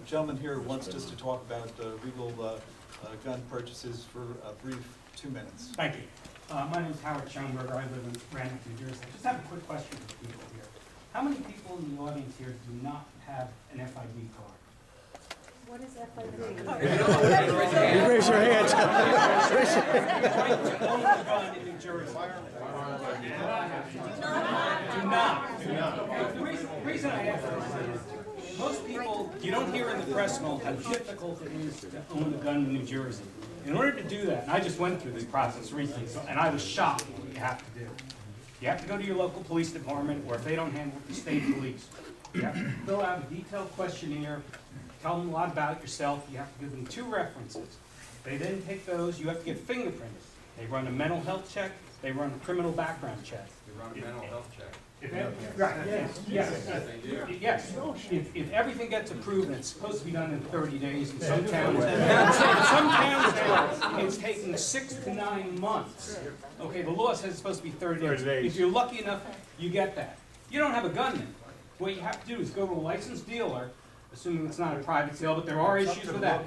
gentleman here wants just to talk about legal gun purchases for a brief 2 minutes. Thank you. My name is Howard Schoenberger. I live in Randolph, New Jersey. I just have a quick question for people here. How many people in the audience here do not have an FID card? What is FID? Raise your hand. Right to own a gun in New Jersey. Do not. Okay, the reason I ask this is most people, you don't hear in the press and all how difficult it is to own a gun in New Jersey. In order to do that, and I just went through this process recently, and I was shocked at what you have to do. You have to go to your local police department, or if they don't handle it, the state police. You have to fill out a detailed questionnaire, tell them a lot about yourself. You have to give them 2 references. They then take those, you have to get fingerprints. They run a mental health check, they run a criminal background check. You run a mental health check. Right, yes. If everything gets approved, and it's supposed to be done in 30 days, in some towns, it's taking 6 to 9 months. Okay, the law says it's supposed to be 30 days. If you're lucky enough, you get that. You don't have a gun then. What you have to do is go to a licensed dealer, assuming it's not a private sale, but there are issues with that.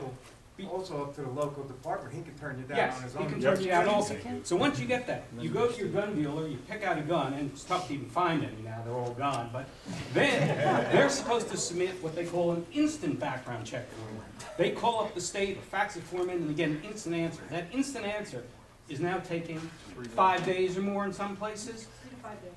Also up to the local department, he can turn you down on his own. Yes, he can turn you down also. So once you get that, you go to your gun dealer, you pick out a gun, and it's tough to even find any now, they're all gone, but then they're supposed to submit what they call an instant background check form. They call up the state, or fax it form in, and they get an instant answer. That instant answer is now taking 5 days or more in some places.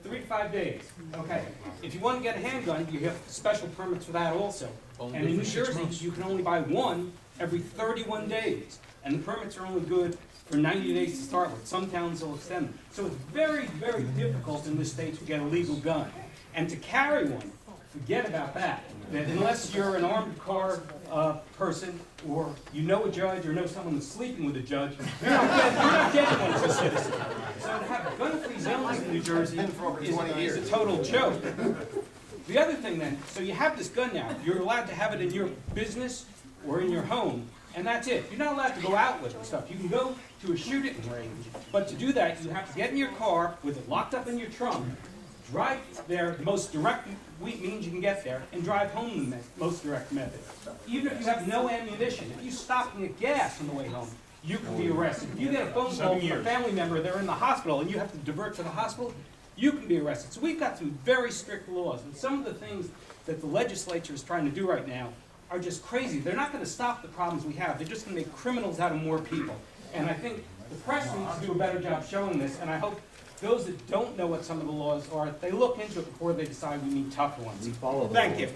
3 to 5 days. Okay. If you want to get a handgun, you have special permits for that also. And in New Jersey, you can only buy one every 31 days. And the permits are only good for 90 days to start with. Some towns will extend them. So it's very, very difficult in this state to get a legal gun. And to carry one, forget about that. That unless you're an armed car person, or you know a judge, or know someone that's sleeping with a judge, you're not getting one as a citizen. So to have gun-free zones in New Jersey is a total joke. The other thing then, so you have this gun now. You're allowed to have it in your business or in your home, and that's it. You're not allowed to go out with it and stuff. You can go to a shooting range, but to do that, you have to get in your car with it locked up in your trunk, drive there the most direct means you can get there, and drive home the most direct method. Even if you have no ammunition, if you stop and get gas on the way home, you can be arrested. If you get a phone call from a family member, they're in the hospital, and you have to divert to the hospital, you can be arrested. So we've got some very strict laws, and some of the things that the legislature is trying to do right now are just crazy. They're not going to stop the problems we have. They're just going to make criminals out of more people. And I think the press needs to do a better job showing this, and I hope those that don't know what some of the laws are, they look into it before they decide we need tougher ones. We follow them. Thank you.